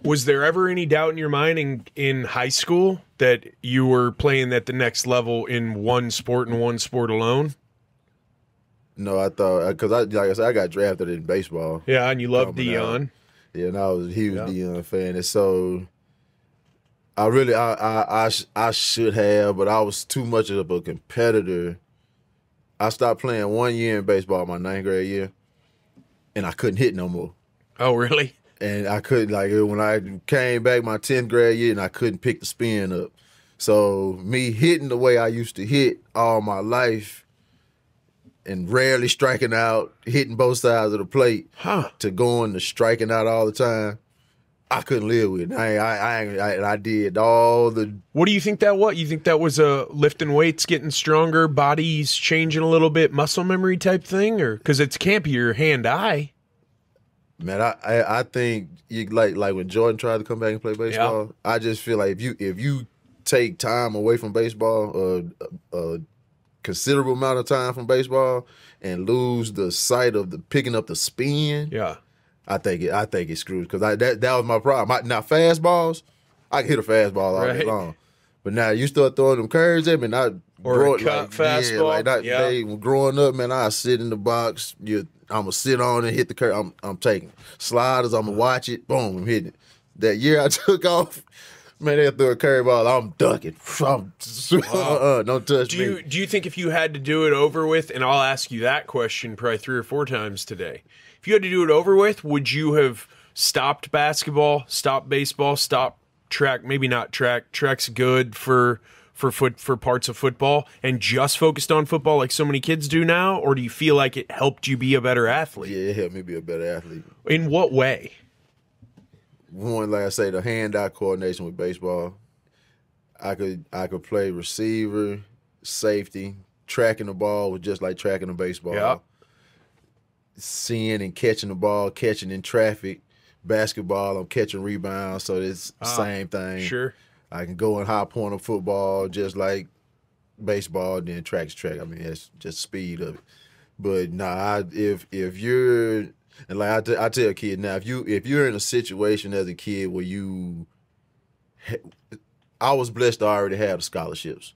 Was there ever any doubt in your mind in high school that you were playing at the next level in one sport and one sport alone? No, I thought because like I said, I got drafted in baseball. Yeah, and you loved Dion. Yeah, and I was a huge Dion fan, and so I should have, but I was too much of a competitor. I stopped playing 1 year in baseball my 9th grade year, and I couldn't hit no more. Oh, really? And I couldn't, like, when I came back my 10th grade year, and I couldn't pick the spin up. So me hitting the way I used to hit all my life and rarely striking out, hitting both sides of the plate, to going to striking out all the time, I couldn't live with it. I did all the... What do you think that was? You think that was a lifting weights, getting stronger, body's changing a little bit, muscle memory type thing? Or because it can't be your hand-eye. Man, I think you like when Jordan tried to come back and play baseball, I just feel like if you take time away from baseball, a considerable amount of time from baseball, and lose the sight of the picking up the spin, I think it's screwed, because that was my problem. Now fastballs, I can hit a fastball all day long, but now you start throwing them curves at me, or a cut fastball. Growing up, man, I sit in the box. I'm gonna sit on and hit the curve. I'm taking sliders. I'm gonna watch it. Boom, I'm hitting it. That year I took off, man, they threw a curveball. I'm ducking. Don't touch me. Do you think if you had to do it over with, and I'll ask you that question probably 3 or 4 times today, if you had to do it over with, would you have stopped basketball, stopped baseball, stopped track? Maybe not track. Track's good for parts of football, and just focused on football like so many kids do now? Or do you feel like it helped you be a better athlete? Yeah, it helped me be a better athlete. In what way? One, like I say, the hand-eye coordination with baseball. I could play receiver, safety. Tracking the ball was just like tracking a baseball. Yeah. Seeing and catching the ball, catching in traffic. Basketball, I'm catching rebounds, so it's the same thing. Sure. I can go in high point of football just like baseball, then track's track. I mean, it's just speed of it. But nah, if you're, and like I tell a kid now, if you're in a situation as a kid where I was blessed to already have the scholarships.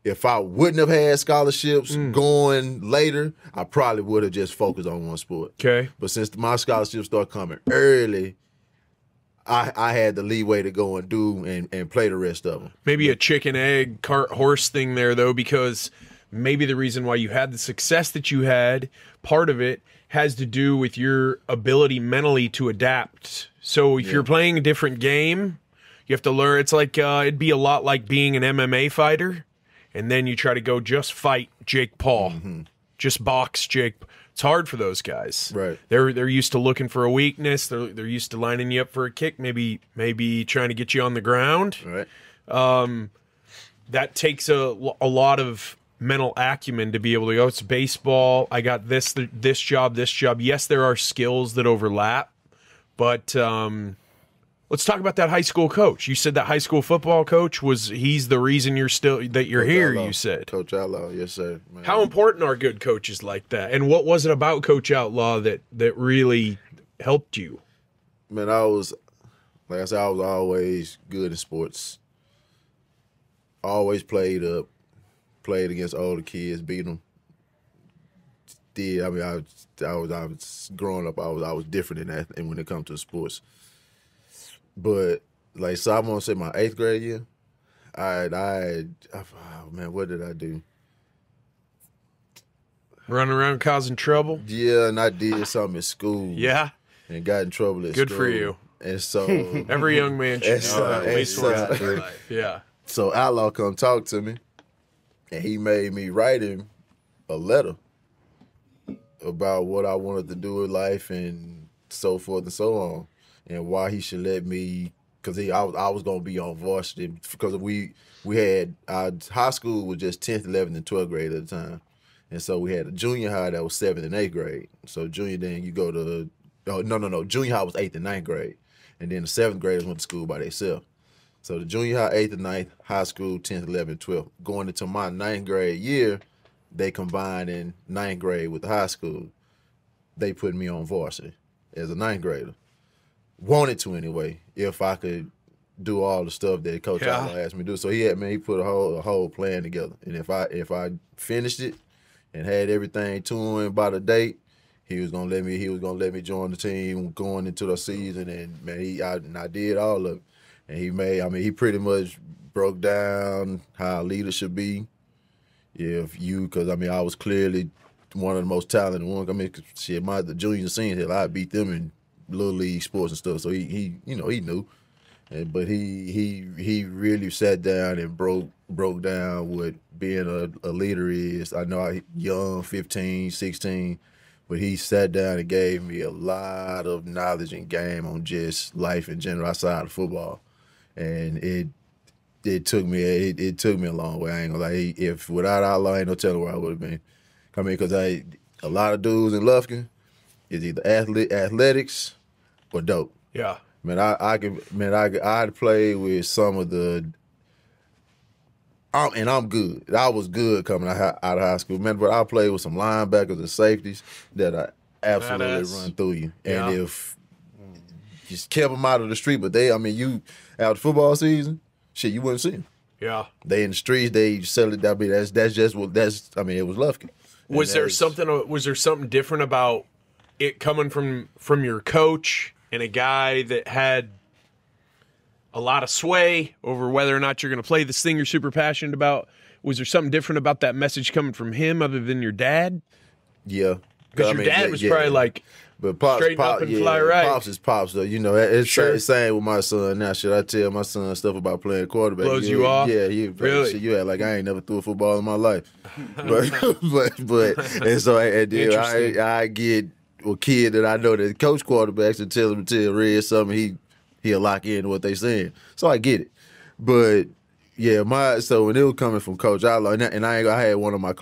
If I wouldn't have had scholarships going later, I probably would have just focused on one sport. Okay. But since my scholarships started coming early, I had the leeway to go and do and play the rest of them. Maybe a chicken, egg, cart, horse thing there, though, because maybe the reason why you had the success that you had, part of it has to do with your ability mentally to adapt. So if you're playing a different game, you have to learn. It's like it'd be a lot like being an MMA fighter, and then you try to go just fight Jake Paul, just box Jake. It's hard for those guys. Right. They're used to looking for a weakness. They're used to lining you up for a kick, maybe trying to get you on the ground. Right. That takes a lot of mental acumen to be able to go, it's baseball, I got this job. Yes, there are skills that overlap, but let's talk about that high school coach. You said that high school football coach he's the reason you're Coach here, Outlaw. you said. Coach Outlaw, yes, sir. Man. How important are good coaches like that? And what was it about Coach Outlaw that really helped you? Man, like I said, I was always good in sports. Always played against older kids, beat them. I mean, I was growing up, I was different in that, and when it comes to sports. But like, so I'm gonna say my 8th grade year, oh man, what did I do? Running around causing trouble? Yeah, and I did something at school. Yeah. And got in trouble at Good school. for you. And so every young man should know that, at least once in their life. Yeah. So Outlaw come talk to me, and he made me write him a letter about what I wanted to do in life and so forth and so on, and why he should let me, because I was going to be on varsity, because we had, our high school was just 10th, 11th, and 12th grade at the time. And so we had a junior high that was 7th and 8th grade. So junior, then you go to, no, junior high was 8th and 9th grade. And then the 7th graders went to school by themselves. So the junior high, 8th and 9th, high school, 10th, 11th, 12th. Going into my 9th grade year, they combined in 9th grade with the high school. They put me on varsity as a 9th grader. wanted to anyway, if I could do all the stuff that Coach Outlaw asked me to do. So he put a whole plan together. And if I finished it and had everything to him by the date, he was gonna let me join the team going into the season. And man, I did all of it. And he pretty much broke down how a leader should be. Because I was clearly one of the most talented ones. I mean, shit, the juniors and seniors, I beat them in little league sports and stuff. So he knew. But he really sat down and broke down what being a leader is. I know I young, 15, 16, but he sat down and gave me a lot of knowledge and game on just life in general outside of football. And it took me a long way. I ain't gonna lie. If without Outlaw, ain't no telling where I would have been. I mean, because a lot of dudes in Lufkin is either athletics or dope. Yeah. Man, I'd play with some of the, and I'm good. I was good coming out of high school, man. But I played with some linebackers and safeties that I absolutely run through you. Yeah. And if just kept them out of the street, but you out football season, shit, you wouldn't see them. Yeah. They in the streets, they sell it. It was Lufkin. Was there something different about it coming from your coach and a guy that had a lot of sway over whether or not you're going to play this thing you're super passionate about? Was there something different about that message coming from him other than your dad? Yeah. Because your dad was probably like, but Pops, straighten up and fly right. Pops is Pops, though. You know, it's the same with my son now. Should I tell my son stuff about playing quarterback? Blows you off? Yeah, really? Shit, you act like I ain't never threw a football in my life. but and so I get a kid that I know that coach quarterbacks and tell Red something, he'll lock in what they saying. So I get it. But yeah, so when it was coming from Coach Outlaw, and I had one of my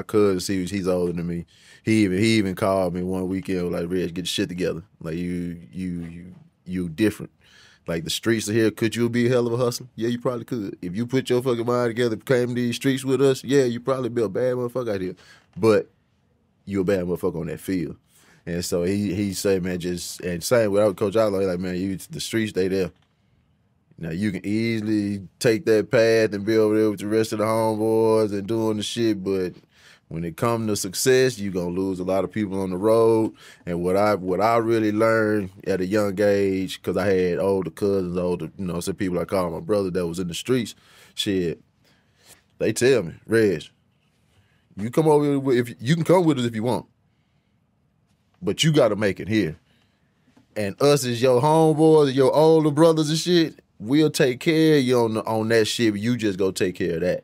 cousins, he's older than me. He even called me one weekend, like, Reg, get your shit together. Like, you different. Like, the streets are here. Could you be a hell of a hustler? Yeah, you probably could. If you put your fucking mind together, came to these streets with us, yeah, you probably be a bad motherfucker out here. But you a bad motherfucker on that field. And so he said, man, and same with Coach Outlaw, like, man, the streets, they there. Now, you can easily take that path and be over there with the rest of the homeboys and doing the shit, but when it comes to success, you're going to lose a lot of people on the road. And what I really learned at a young age, because I had older cousins, some people I call my brother that was in the streets, shit, they tell me, Reg, you come over here, you can come with us if you want, but you got to make it here. And us as your homeboys, your older brothers and shit, we'll take care of you on that shit, but you just go take care of that.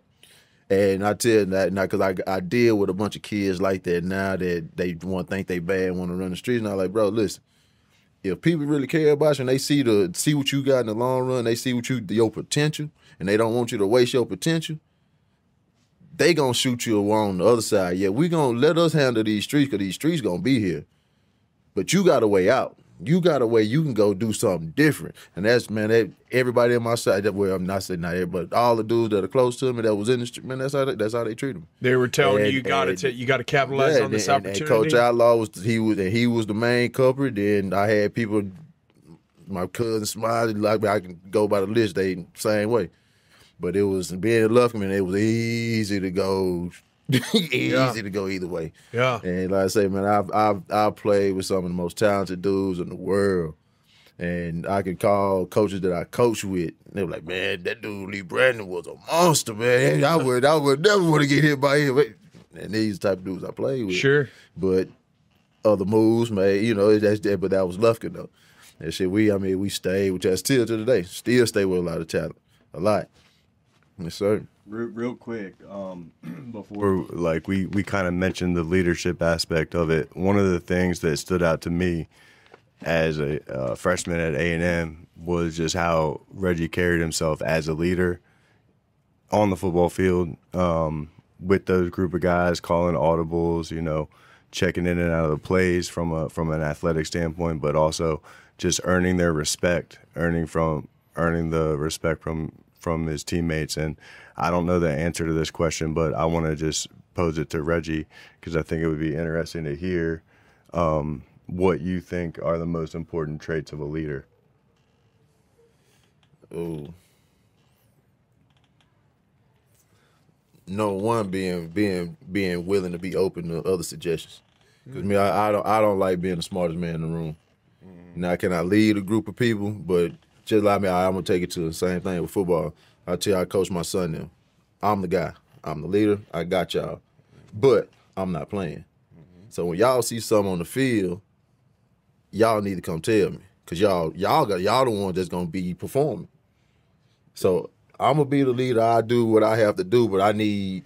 And I tell you that now because I deal with a bunch of kids like that now that they think they bad, want to run the streets. And I'm like, bro, listen, if people really care about you and they see what you got in the long run, they see your potential, and they don't want you to waste your potential, they gonna shoot you on the other side. Yeah, we gonna let us handle these streets because these streets gonna be here. But you got a way out. You got a way you can go do something different. And that's, man, everybody on my side, I'm not saying not everybody, but all the dudes that are close to me that was in the street, man, that's how they treat them. They were telling you got to capitalize on this opportunity. And Coach Outlaw was the main culprit. Then I had people, my cousin Smiley, like I can go by the list, they same way. But it was being in Lufkin, it was easy to go. To go either way. Yeah. And like I say, man, I've played with some of the most talented dudes in the world. And I can call coaches that I coach with, and they were like, man, that dude Lee Brandon was a monster, man. I would never want to get hit by him. And these type of dudes I played with. Sure. But other moves, man, but that was Lufkin though. And shit, we stayed, which I still to today, still stay with a lot of talent. A lot. Yes, sir. Real quick, before we kind of mentioned the leadership aspect of it, one of the things that stood out to me as a freshman at A&M was just how Reggie carried himself as a leader on the football field with those group of guys, calling audibles, checking in and out of the plays from an athletic standpoint, but also just earning their respect, earning the respect from his teammates. And I don't know the answer to this question, but I want to just pose it to Reggie because I think it would be interesting to hear what you think are the most important traits of a leader. Ooh. No one being willing to be open to other suggestions. Because me, I don't like being the smartest man in the room. Now, can I lead a group of people? But just like me, I'm gonna take it to the same thing with football. I tell you, I coach my son now. I'm the guy. I'm the leader. I got y'all. But I'm not playing. So when y'all see something on the field, y'all need to come tell me. Cause y'all the ones that's gonna be performing. So I'm gonna be the leader. I do what I have to do, but let me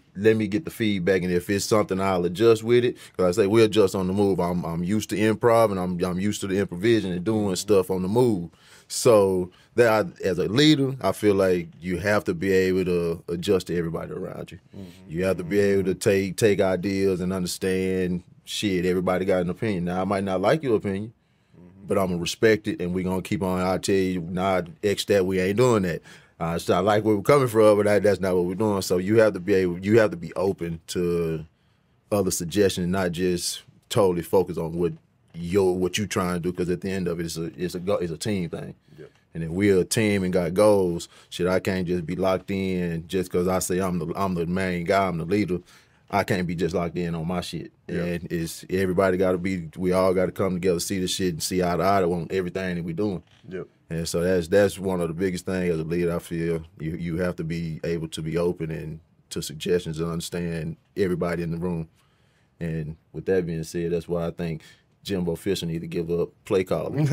get the feedback, and if it's something, I'll adjust with it. Cause I say we adjust on the move. I'm used to improv, and I'm used to the improvisation and doing stuff on the move. So that as a leader, I feel like you have to be able to adjust to everybody around you. You have to be able to take ideas and understand. Shit, everybody got an opinion. Now I might not like your opinion, but I'm gonna respect it, and we're gonna keep on. I'll tell you, nah, X that we ain't doing that. So I like where we're coming from, but that's not what we're doing. So you have to be open to other suggestions, not just totally focus on what you trying to do. Because at the end of it, it's a team thing. Yep. And if we're a team and got goals, shit, I can't just be locked in just because I say I'm the main guy, I'm the leader. I can't be just locked in on my shit. Yep. And everybody got to be. We all got to come together, see the shit, and see eye to eye on everything that we doing. Yep. And so that's one of the biggest things as a leader. I feel you have to be able to be open and to suggestions and understand everybody in the room. And with that being said, that's why I think Jimbo Fisher need to give up play calling.